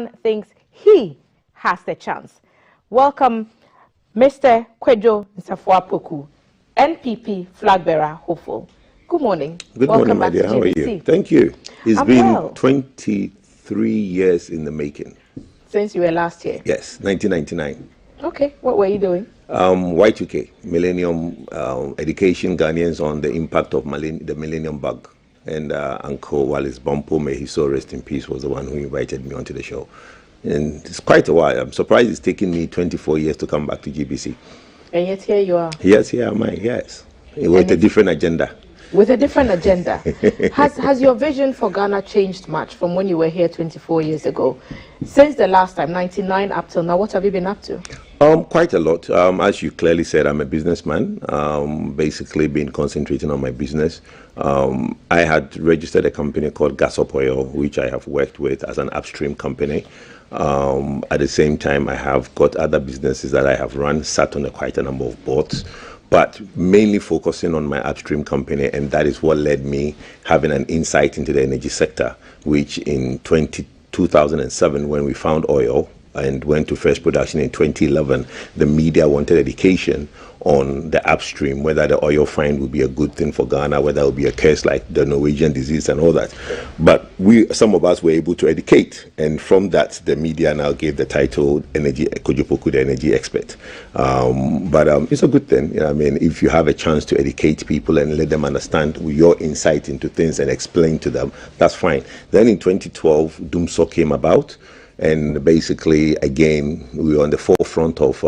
thinks he has the chance. Welcome, Mr. Kwadwo Nsafoah Poku, NPP flag bearer hopeful. Good morning. Good morning, my dear. How are you? Thank you. It's been 23 years in the making. Since you were last here? Yes, 1999. Okay, what were you doing? Y2K, Millennium Education Ghanaians on the impact of the Millennium Bug. And Uncle Wallace Bumpo, may he so rest in peace, was the one who invited me onto the show. And it's quite a while. I'm surprised it's taken me 24 years to come back to GBC. And yet here you are. Yes, here am I, yes. With a different agenda. With a different agenda. Has your vision for Ghana changed much from when you were here 24 years ago? Since the last time, 99 up till now, what have you been up to? Quite a lot. As you clearly said, I'm a businessman, basically been concentrating on my business. I had registered a company called Gas Up Oil, which I have worked with as an upstream company. At the same time, I have got other businesses that I have run, sat on quite a number of boards, but mainly focusing on my upstream company, and that is what led me having an insight into the energy sector, which in 2007, when we found oil and went to first production in 2011, the media wanted education on the upstream, whether the oil find would be a good thing for Ghana, whether it would be a curse like the Norwegian disease and all that. But some of us were able to educate, and from that, the media now gave the title Kwadwo Poku, the energy expert. But it's a good thing. You know, I mean, if you have a chance to educate people and let them understand your insight into things and explain to them, that's fine. Then in 2012, Doomso came about. And basically, again, we were on the forefront of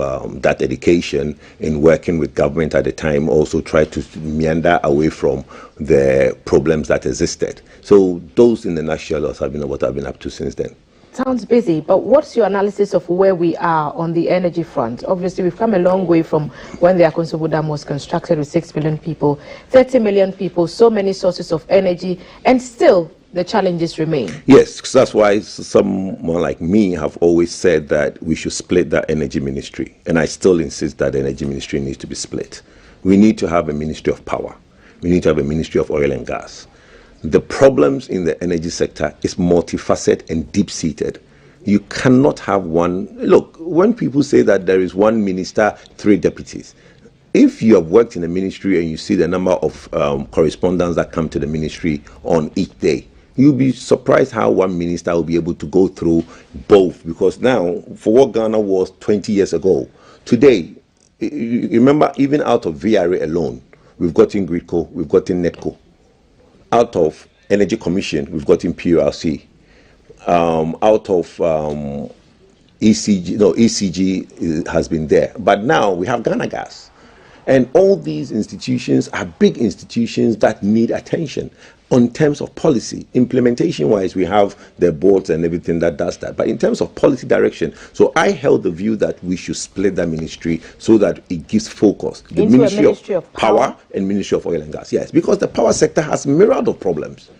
that education in working with government at the time, also tried to meander away from the problems that existed. So those in the nutshell have been what I've been up to since then. Sounds busy, but what's your analysis of where we are on the energy front? Obviously, we've come a long way from when the Akonsobo Dam was constructed with 6 million people, 30 million people, so many sources of energy, and still the challenges remain. Yes, because that's why someone like me have always said that we should split that energy ministry. And I still insist that the energy ministry needs to be split. We need to have a ministry of power. We need to have a ministry of oil and gas. The problems in the energy sector is multifaceted and deep-seated. You cannot have one. Look, when people say that there is one minister, 3 deputies, if you have worked in the ministry and you see the number of correspondents that come to the ministry on each day, you'll be surprised how one minister will be able to go through both. Because now, for what Ghana was 20 years ago, today, you remember, even out of VRA alone, we've gotten Gridco, we've gotten NETCO. Out of Energy Commission, we've gotten PURC. Out of ECG has been there. But now we have Ghana Gas. And all these institutions are big institutions that need attention on terms of policy. Implementation-wise, we have the boards and everything that does that. But in terms of policy direction, so I held the view that we should split that ministry so that it gives focus. The ministry of power and Ministry of Oil and Gas. Yes, because the power sector has myriad of problems.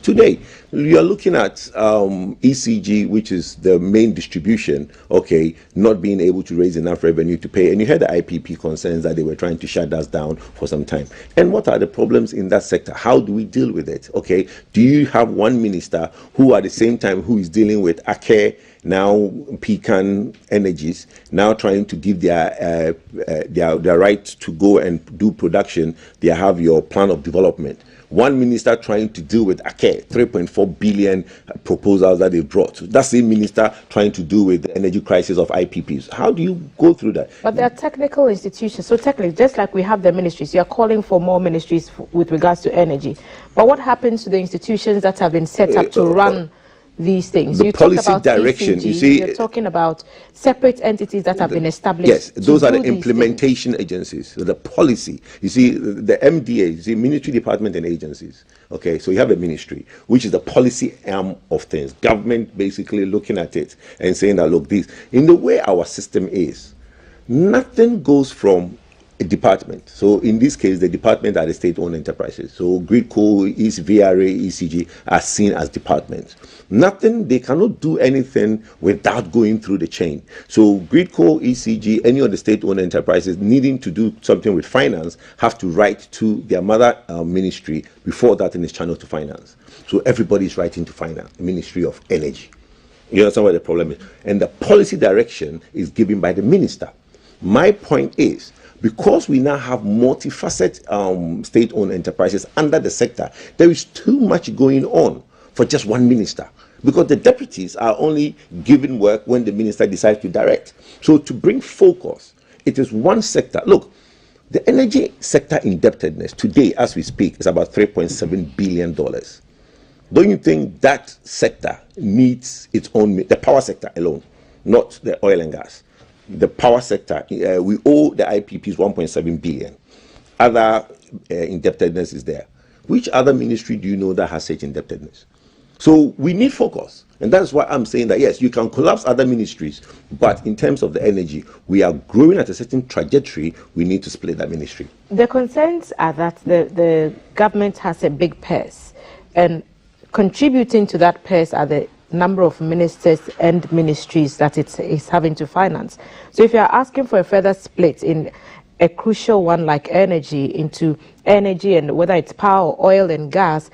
Today, you are looking at ECG, which is the main distribution, okay, not being able to raise enough revenue to pay. And you heard the IPP concerns that they were trying to shut us down for some time. And what are the problems in that sector? How do we deal with it? Okay, do you have one minister who at the same time who is dealing with AKE, now Pecan Energies, now trying to give their right to go and do production? They have your plan of development. One minister trying to deal with AKE, 3.4 billion proposals that they brought. That's the minister trying to deal with the energy crisis of IPPs. How do you go through that? But there are technical institutions. So technically, just like we have the ministries, you are calling for more ministries with regards to energy. But what happens to the institutions that have been set up to run these things? The policy direction, ECG, you see, you're talking about separate entities that have been established. Yes, those are the implementation agencies. The policy, you see, the MDA, you see, Ministry, Department, and agencies. Okay, so you have a ministry, which is the policy arm of things. Government basically looking at it and saying that, look, this, in the way our system is, nothing goes from a department. So in this case, the department are the state-owned enterprises. So Gridco, VRA, ECG are seen as departments. Nothing, they cannot do anything without going through the chain. So Gridco, ECG, any of the state-owned enterprises needing to do something with finance have to write to their mother ministry before that in is channeled to finance. So everybody is writing to finance, Ministry of Energy. You understand what the problem is? And the policy direction is given by the minister. My point is, because we now have multifaceted state-owned enterprises under the sector, there is too much going on for just one minister. Because the deputies are only given work when the minister decides to direct. So to bring focus, it is one sector. Look, the energy sector indebtedness today, as we speak, is about $3.7 billion. Don't you think that sector needs its own, the power sector alone, not the oil and gas? The power sector, we owe the IPPs 1.7 billion. Other indebtedness is there. Which other ministry do you know that has such indebtedness? So we need focus. And that's why I'm saying that, yes, you can collapse other ministries, but in terms of the energy, we are growing at a certain trajectory. We need to split that ministry. The concerns are that the government has a big purse, and contributing to that purse are the number of ministers and ministries that it is having to finance. So if you are asking for a further split in a crucial one like energy into energy, and whether it's power, oil and gas,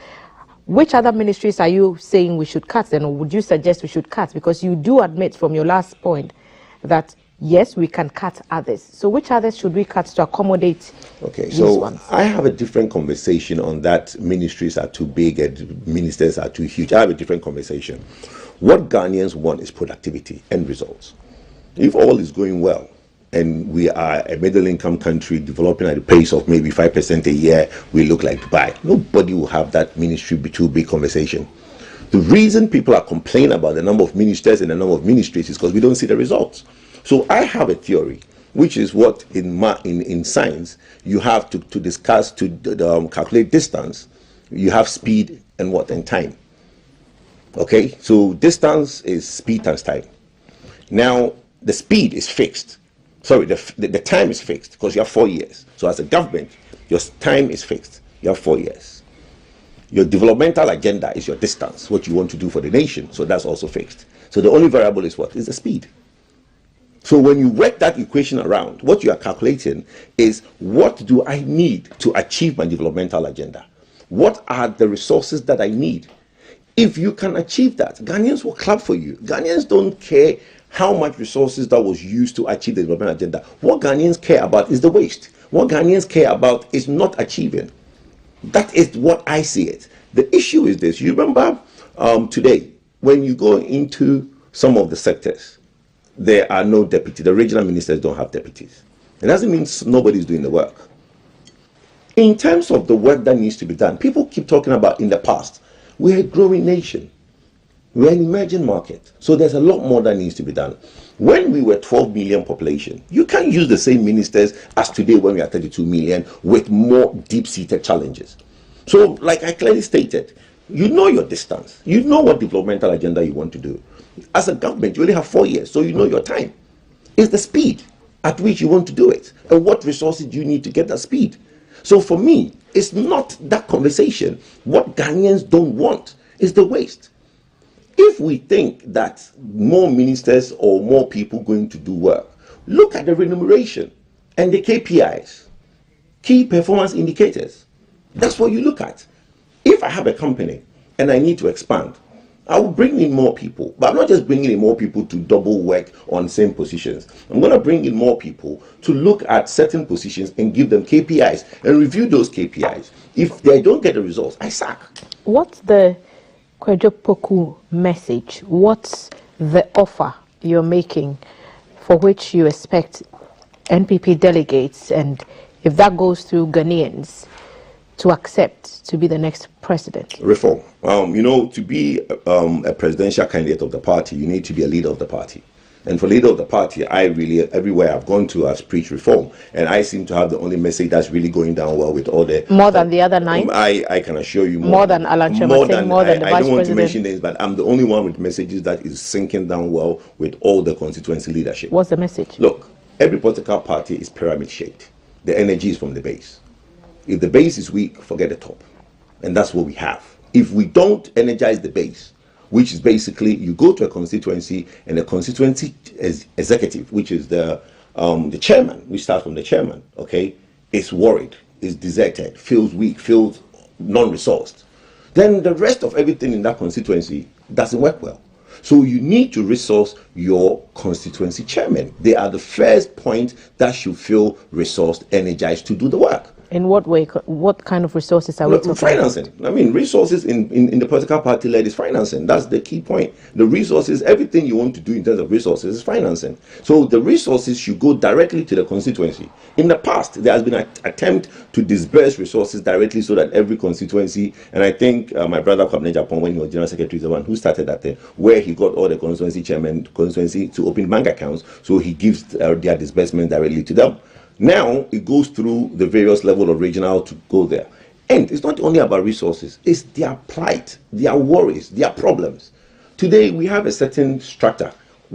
which other ministries are you saying we should cut then, or would you suggest we should cut? Because you do admit from your last point that yes, we can cut others. So which others should we cut to accommodate these ones? I have a different conversation on that. Ministries are too big and ministers are too huge. I have a different conversation. What Ghanaians want is productivity and results. If all is going well and we are a middle-income country developing at the pace of maybe 5% a year, we look like Dubai. Nobody will have that ministry be too big conversation. The reason people are complaining about the number of ministers and the number of ministries is because we don't see the results. So I have a theory, which is what in science you have to discuss, to calculate distance. You have speed and what, and time. Okay, so distance is speed times time. Now the speed is fixed. Sorry, the time is fixed because you have 4 years. So as a government, your time is fixed. You have 4 years. Your developmental agenda is your distance, what you want to do for the nation. So that's also fixed. So the only variable is what? Is the speed. So when you work that equation around, what you are calculating is, what do I need to achieve my developmental agenda? What are the resources that I need? If you can achieve that, Ghanaians will clap for you. Ghanaians don't care how much resources that was used to achieve the development agenda. What Ghanaians care about is the waste. What Ghanaians care about is not achieving. That is what I see it. The issue is this. You remember today, when you go into some of the sectors, there are no deputies. The regional ministers don't have deputies. It doesn't mean nobody's doing the work. In terms of the work that needs to be done, people keep talking about in the past, we're a growing nation. We're an emerging market. So there's a lot more that needs to be done. When we were 12 million population, you can't use the same ministers as today when we are 32 million with more deep-seated challenges. So like I clearly stated, you know your distance. You know what developmental agenda you want to do. As a government, you only have 4 years, so you know your time. It's the speed at which you want to do it, and what resources do you need to get that speed. So for me, it's not that conversation. What Ghanaians don't want is the waste. If we think that more ministers or more people going to do work, look at the remuneration and the KPIs, key performance indicators. That's what you look at. If I have a company and I need to expand, I will bring in more people, but I'm not just bringing in more people to double work on same positions. I'm going to bring in more people to look at certain positions and give them KPIs and review those KPIs. If they don't get the results, I sack. What's the Kwadwo Poku message? What's the offer you're making for which you expect NPP delegates, and if that goes through, Ghanaians to accept to be the next president? Reform. To be a presidential candidate of the party, you need to be a leader of the party. And for leader of the party, I really, everywhere I've gone to, I've preached reform. And I seem to have the only message that's really going down well with all the... More than the other 9? I can assure you more than Alan Chematin, more than the vice president. I don't want to mention names, but I'm the only one with messages that is sinking down well with all the constituency leadership. What's the message? Look, every political party is pyramid-shaped. The energy is from the base. If the base is weak, forget the top. And that's what we have. If we don't energize the base, which is basically you go to a constituency and the constituency executive, which is the chairman, we start from the chairman, okay, is worried, is deserted, feels weak, feels non-resourced, then the rest of everything in that constituency doesn't work well. So you need to resource your constituency chairman. They are the first point that should feel resourced, energized to do the work. In what way? What kind of resources are we talking financing about? I mean, resources in the political party led is financing. That's the key point. The resources, everything you want to do in terms of resources is financing. So the resources should go directly to the constituency. In the past, there has been an attempt to disperse resources directly so that every constituency, and I think my brother Kwadwo Nsafoah Poku, when he was general secretary, is the one who started that thing, where he got all the constituency chairmen to open bank accounts, so he gives their disbursement directly to them. Now it goes through the various levels of regional to go there. And it's not only about resources, it's their plight, their worries, their problems. Today we have a certain structure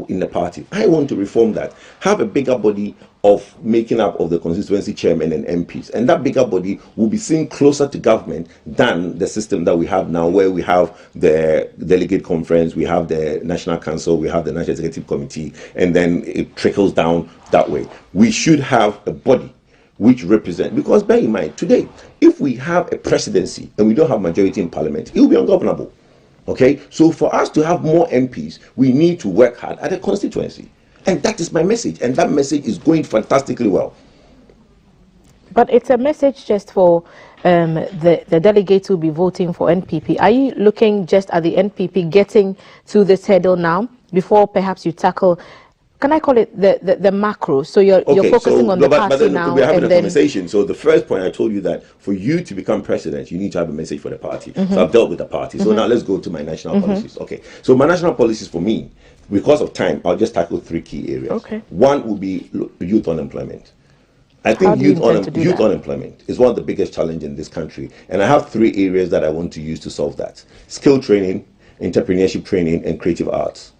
in the party. I want to reform that, have a bigger body of making up of the constituency chairman and MPs, and that bigger body will be seen closer to government than the system that we have now, where we have the delegate conference, we have the national council, we have the national executive committee, and then it trickles down that way. We should have a body which represent, because bear in mind, today, if we have a presidency and we don't have majority in parliament, it will be ungovernable. Okay, so for us to have more MPs, we need to work hard at a constituency. And that is my message. And that message is going fantastically well. But it's a message just for the delegates who will be voting for NPP. Are you looking just at the NPP getting to this hurdle now before perhaps you tackle, can I call it the macro? So you're focusing on the party now. We're having a conversation. So the first point I told you that for you to become president, you need to have a message for the party. So I've dealt with the party. So now let's go to my national policies. Okay. So my national policies for me, because of time, I'll just tackle 3 key areas. Okay. One will be youth unemployment. I think youth unemployment is one of the biggest challenges in this country. And I have 3 areas that I want to use to solve that. Skill training, entrepreneurship training, and creative arts.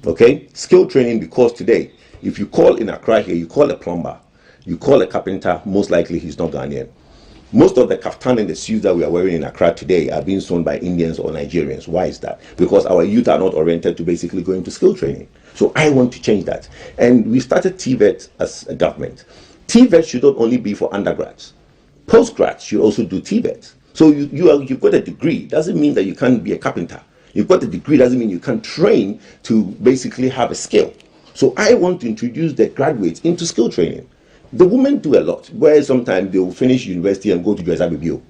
Okay? Skill training, because today, if you call in Accra here, you call a plumber, you call a carpenter, most likely he's not Ghanaian. Most of the kaftan and the suits that we are wearing in Accra today are being sewn by Indians or Nigerians. Why is that? Because our youth are not oriented to basically going to skill training. So I want to change that. And we started TVET as a government. TVET should not only be for undergrads. Postgrads should also do TVET. So you've got a degree. Doesn't mean that you can't be a carpenter. You've got a degree doesn't mean you can train to basically have a skill. So I want to introduce the graduates into skill training. The women do a lot, where sometimes they will finish university and go to USABBO.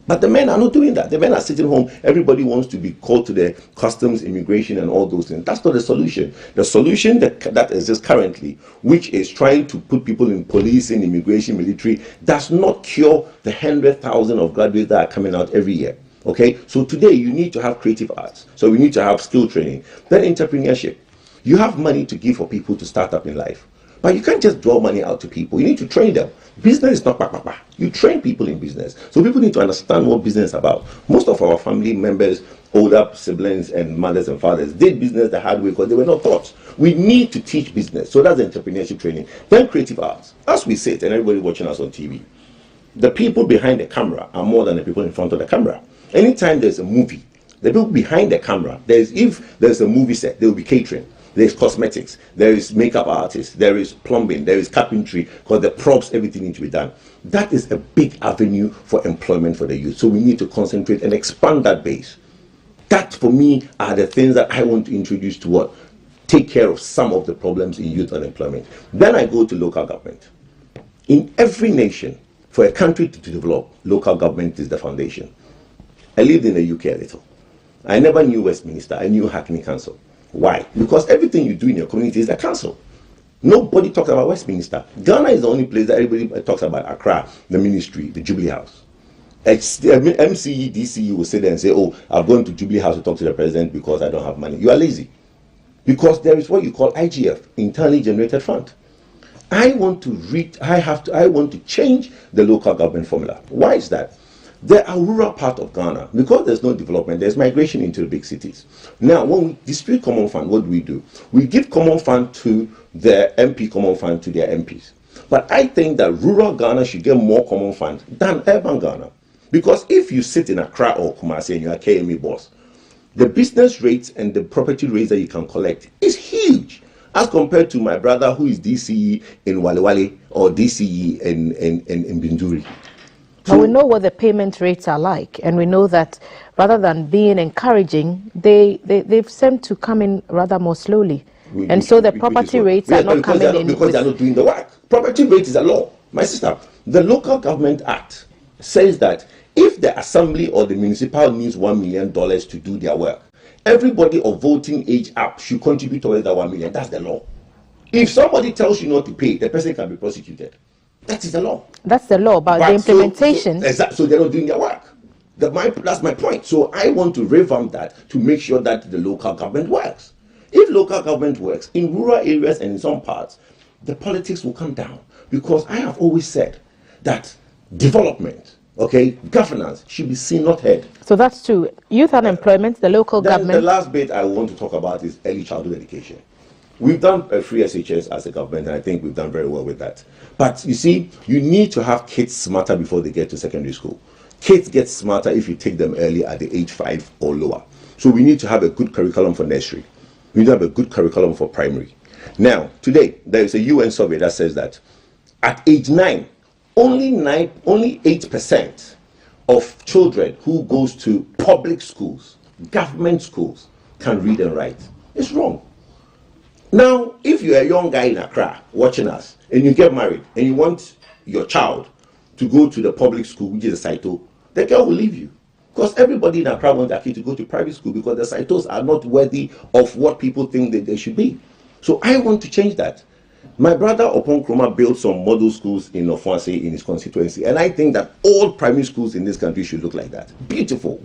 But the men are not doing that. The men are sitting home. Everybody wants to be called to the customs, immigration, and all those things. That's not the solution. The solution that exists currently, which is trying to put people in policing, immigration, military, does not cure the 100,000 of graduates that are coming out every year. Okay? So today you need to have creative arts. So we need to have skill training. Then entrepreneurship. You have money to give for people to start up in life. But you can't just draw money out to people. You need to train them. Business is not pa. You train people in business. So people need to understand what business is about. Most of our family members, older siblings and mothers and fathers did business the hard way because they were not taught. We need to teach business. So that's entrepreneurship training. Then creative arts. As we sit and everybody watching us on TV, the people behind the camera are more than the people in front of the camera. Anytime there's a movie, the people behind the camera, if there's a movie set, there will be catering. There's cosmetics, there is makeup artists, there is plumbing, there is carpentry, because the props, everything needs to be done. That is a big avenue for employment for the youth. So we need to concentrate and expand that base. That, for me, are the things that I want to introduce to take care of some of the problems in youth unemployment. Then I go to local government. In every nation, for a country to develop, local government is the foundation. I lived in the UK a little. I never knew Westminster. I knew Hackney Council. Why? Because everything you do in your community is a council. Nobody talks about Westminster. Ghana is the only place that everybody talks about. Accra, the ministry, the Jubilee House. MCE, DCE will sit there and say, oh, I'm going to Jubilee House to talk to the president because I don't have money. You are lazy. Because there is what you call IGF, internally generated fund. I want to change the local government formula. Why is that? There are rural part of Ghana. Because there's no development, there's migration into the big cities. Now, when we distribute common fund, what do? We give common fund to the MP common fund to their MPs. But I think that rural Ghana should get more common fund than urban Ghana. Because if you sit in Accra or Kumasi and you're a KME boss, the business rates and the property rates that you can collect is huge. As compared to my brother who is DCE in Walewale or DCE in Binduri. But we know what the payment rates are like, and we know that rather than being encouraging, they've seemed to come in rather more slowly. And so the property rates are not coming in. Because they're not doing the work. Property rate is a law. My sister, the Local Government Act says that if the assembly or the municipal needs $1 million to do their work, everybody of voting age up should contribute towards that 1 million. That's the law. If somebody tells you not to pay, the person can be prosecuted. That is the law. That's the law, but the implementation. So they're not doing their work. That's my point. So I want to revamp that to make sure that the local government works. If local government works in rural areas and in some parts, the politics will come down. Because I have always said that development, governance should be seen, not heard. So that's true. Youth unemployment, the local government. The last bit I want to talk about is early childhood education. We've done a free SHS as a government, and I think we've done very well with that. But you see, you need to have kids smarter before they get to secondary school. Kids get smarter if you take them early at the age 5 or lower. So we need to have a good curriculum for nursery. We need to have a good curriculum for primary. Now, today, there is a UN survey that says that at age 9, only 8% of children who goes to public schools, government schools, can read and write. It's wrong. Now, if you're a young guy in Accra watching us, and you get married, and you want your child to go to the public school, which is a Saito, the girl will leave you. Because everybody in Accra wants their kid to go to private school because the Saitos are not worthy of what people think that they should be. So I want to change that. My brother Opon Kroma built some model schools in Ofuase in his constituency, and I think that all primary schools in this country should look like that. Beautiful.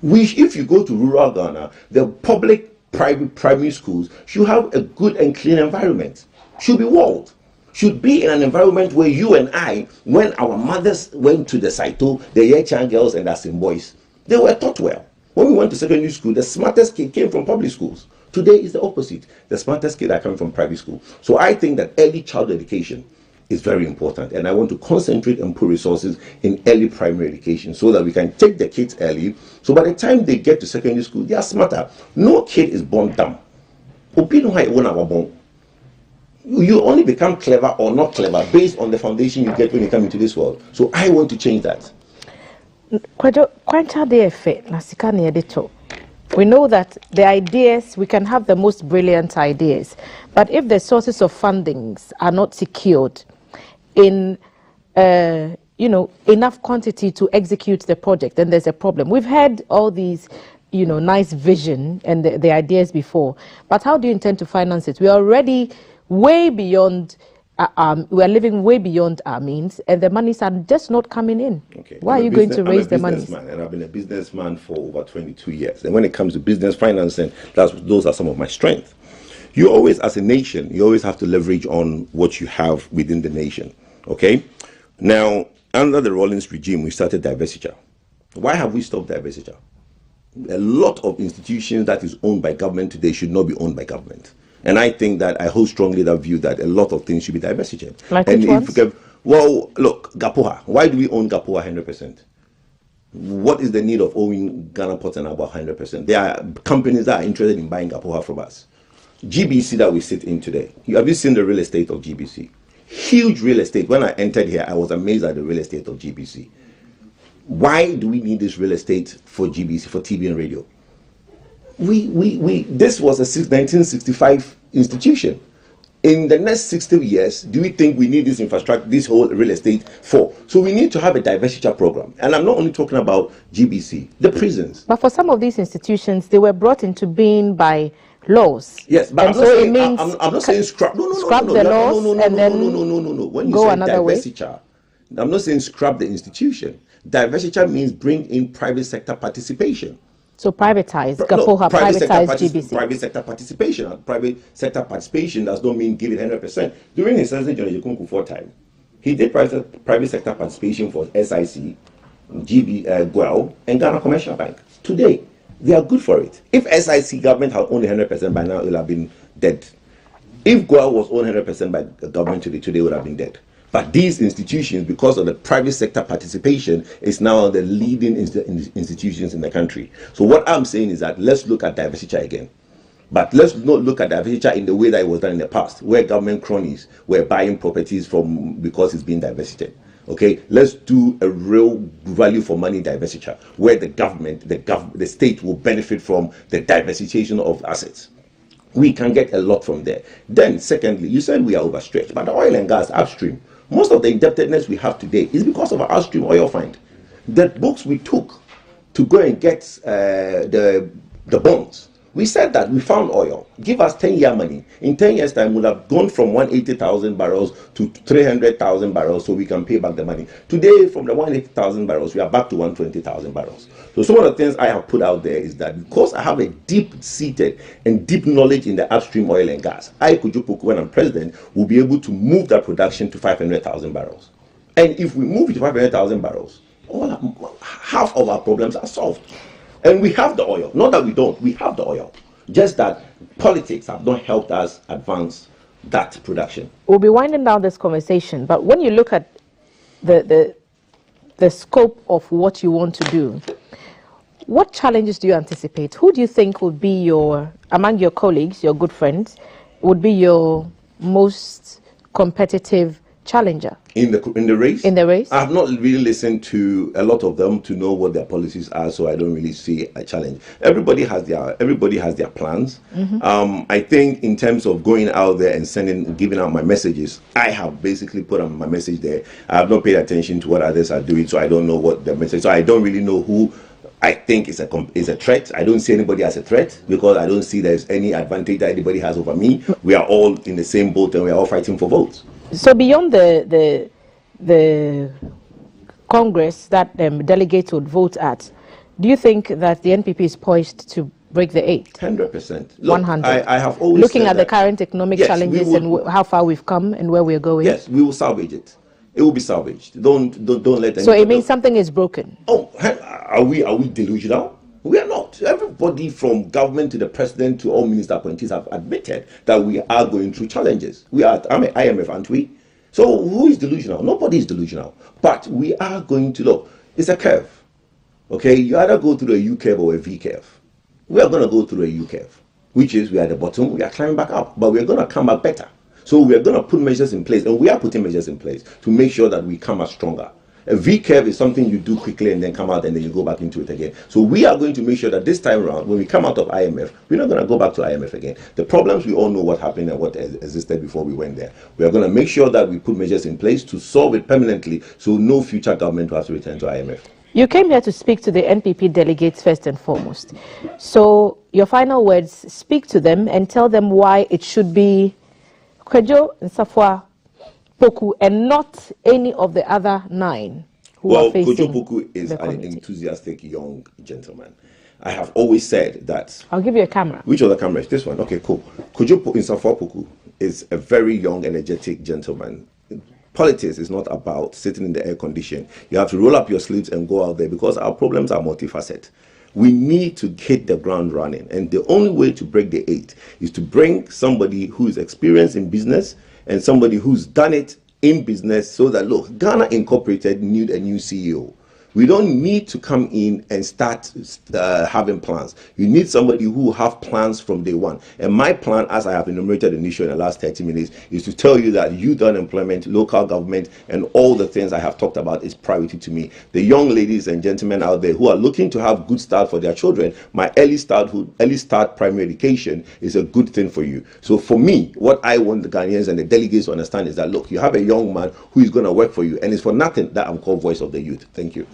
If you go to rural Ghana, the public private primary schools should have a good and clean environment. Should be walled. Should be in an environment where you and I, when our mothers went to the Saito, the Yechan girls and the Asim boys, they were taught well. When we went to secondary school, the smartest kid came from public schools. Today is the opposite. The smartest kids are coming from private school. So I think that early child education is very important, and I want to concentrate and put resources in early primary education so that we can take the kids early, so by the time they get to secondary school, they are smarter. No kid is born dumb. You only become clever or not clever based on the foundation you get when you come into this world. So I want to change that. We know that the ideas, we can have the most brilliant ideas, but if the sources of fundings are not secured in enough quantity to execute the project, then there's a problem. We've had all these nice vision and the ideas before, but how do you intend to finance it? We are already way beyond we are living way beyond our means, and the monies are just not coming in. Okay. Why are you going to raise the money? And I've been a businessman for over 22 years. And when it comes to business financing, those are some of my strengths. You always, as a nation, you always have to leverage on what you have within the nation. Okay? Now, under the Rawlings regime, we started divestiture. Why have we stopped divestiture? A lot of institutions that is owned by government today should not be owned by government. And I think that I hold strongly that view that a lot of things should be divestiture. Like which ones? Well, look, Gapoha. Why do we own Gapoha 100%? What is the need of owning Ghana Ports and about 100%? There are companies that are interested in buying Gapoha from us. GBC that we sit in today. Have you seen the real estate of GBC? Huge real estate. When I entered here, I was amazed at the real estate of GBC. Why do we need this real estate for GBC, for TV and radio? This was a 1965 institution. In the next 60 years, do we think we need this infrastructure, this whole real estate for? So we need to have a divestiture program. And I'm not only talking about GBC, the prisons. But for some of these institutions, they were brought into being by laws. Yes, but I'm not saying scrap. No. The laws and then no. When you say divestiture, I'm not saying scrap the institution. Divestiture means bring in private sector participation. So privatize, Gapoha, privatize GBC. Private sector participation. Private sector participation does not mean give it 100%. During his John Ejekunku time, he did private sector participation for SIC, GWEL, and Ghana Commercial Bank. Today, they are good for it. If SIC government had owned 100% by now, it would have been dead. If GWEL was owned 100% by the government today, it would have been dead. But these institutions, because of the private sector participation, is now the leading institutions in the country. So what I'm saying is that let's look at divestiture again. But let's not look at divestiture in the way that it was done in the past, where government cronies were buying properties from because it's being divested. Okay, let's do a real value for money divestiture where the government, the state will benefit from the diversification of assets. We can get a lot from there. Then, secondly, you said we are overstretched, but the oil and gas upstream, most of the indebtedness we have today is because of our upstream oil find. The books we took to go and get the bonds, we said that we found oil. Give us 10-year money. In 10 years' time, we'll have gone from 180,000 barrels to 300,000 barrels so we can pay back the money. Today, from the 180,000 barrels, we are back to 120,000 barrels. So some of the things I have put out there is that because I have a deep-seated and deep knowledge in the upstream oil and gas, Kwadwo Poku, when I'm president, will be able to move that production to 500,000 barrels. And if we move it to 500,000 barrels, half of our problems are solved. And we have the oil. Not that we don't. We have the oil. Just that politics have not helped us advance that production. We'll be winding down this conversation, but when you look at the scope of what you want to do, what challenges do you anticipate? Who do you think would be among your colleagues, your good friends, would be your most competitive challenger in the race? In the race, I have not really listened to a lot of them to know what their policies are, so I don't really see a challenge. Everybody has their plans. I think in terms of going out there and giving out my messages, I have basically put on my message there. I have not paid attention to what others are doing, so I don't know what the message. So I don't really know who I think is a threat. I don't see anybody as a threat because I don't see there's any advantage that anybody has over me. We are all in the same boat and we are all fighting for votes. So beyond the Congress that delegates would vote at, do you think that the NPP is poised to break the 8? 100%. 100. I have always looking said at the current economic challenges and how far we've come and where we're going. Yes, we will salvage it. It will be salvaged. Don't let anybody. So it means something is broken. Oh, are we delusional? We are not. Everybody from government to the president to all minister appointees have admitted that we are going through challenges. We are at IMF, aren't we? So who is delusional? Nobody is delusional. But we are going to look. It's a curve. Okay, you either go through a U curve or a V curve. We are going to go through a U curve, which is we are at the bottom, we are climbing back up, but we are going to come back better. So we are going to put measures in place, and we are putting measures in place to make sure that we come out stronger. A V curve is something you do quickly and then come out and then you go back into it again. So we are going to make sure that this time around, when we come out of IMF, we're not going to go back to IMF again. The problems, we all know what happened and what existed before we went there. We are going to make sure that we put measures in place to solve it permanently so no future government will have to return to IMF. You came here to speak to the NPP delegates first and foremost. So your final words, speak to them and tell them why it should be Kwadwo Nsafoah Poku and not any of the other 9 who are facing. Kwadwo Poku is an enthusiastic young gentleman. I have always said that. I'll give you a camera. Which other camera is this one? Okay, cool. Kwadwo Nsafoah Poku is a very young, energetic gentleman. Politics is not about sitting in the air condition. You have to roll up your sleeves and go out there because our problems are multifaceted. We need to hit the ground running. And the only way to break the 8 is to bring somebody who is experienced in business and somebody who's done it in business so that, look, Ghana Incorporated need a new CEO. We don't need to come in and start having plans. You need somebody who have plans from day one. And my plan, as I have enumerated initially in the last 30 minutes, is to tell you that youth unemployment, local government, and all the things I have talked about is priority to me. The young ladies and gentlemen out there who are looking to have good start for their children, my early start primary education is a good thing for you. So for me, what I want the Ghanaians and the delegates to understand is that, look, you have a young man who is going to work for you, and it's for nothing that I'm called Voice of the Youth. Thank you.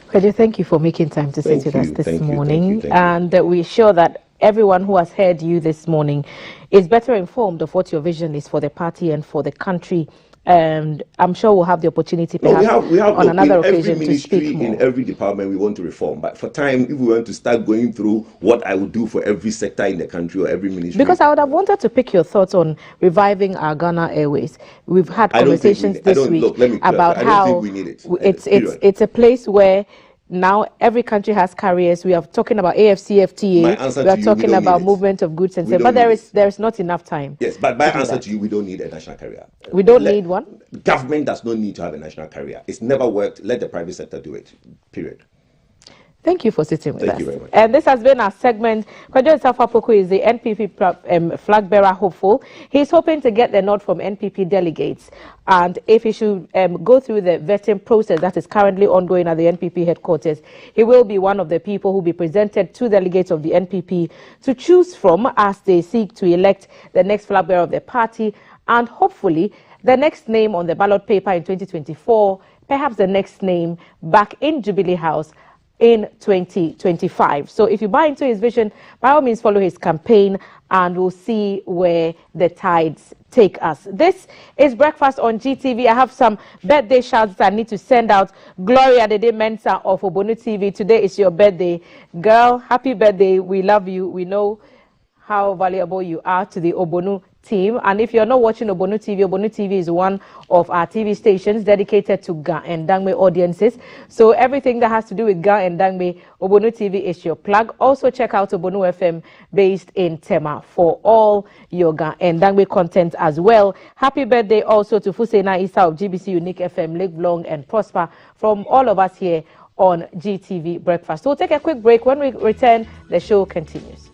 Kwadwo, thank you for making time to sit with us this morning. Thank you. And we're sure that everyone who has heard you this morning is better informed of what your vision is for the party and for the country. And I'm sure we'll have the opportunity perhaps on another occasion to speak more. In every department we want to reform, but for time, if we want to start going through what I would do for every sector in the country or every ministry. Because I would have wanted to pick your thoughts on reviving our Ghana Airways. We've had conversations this week about how it's a place where now every country has carriers. We are talking about AFCFTA. We are talking about movement of goods and services. But there is not enough time. Yes, but my answer to you, we don't need a national carrier. We don't need one? Government does not need to have a national carrier. It's never worked. Let the private sector do it. Period. Thank you for sitting with us. Thank you very much. And this has been our segment. Kwadwo Nsafoah Poku is the NPP flag bearer hopeful. He's hoping to get the nod from NPP delegates. And if he should go through the vetting process that is currently ongoing at the NPP headquarters, he will be one of the people who will be presented to delegates of the NPP to choose from as they seek to elect the next flag bearer of the party and hopefully the next name on the ballot paper in 2024, perhaps the next name back in Jubilee House in 2025. So if you buy into his vision, by all means follow his campaign and we'll see where the tides take us. This is Breakfast on GTV. I have some birthday shouts I need to send out. Gloria Dede Mensa of Obonu TV. Today is your birthday. Girl, happy birthday. We love you. We know how valuable you are to the Obonu team. And if you're not watching Obonu TV is one of our TV stations dedicated to Ga and Dangme audiences. So everything that has to do with Ga and Dangme, Obonu TV is your plug. Also check out Obonu FM based in Tema for all your Ga and Dangme content as well. Happy birthday also to Fusena Isa of GBC Unique FM, live long and prosper from all of us here on GTV Breakfast. So we'll take a quick break. When we return, the show continues.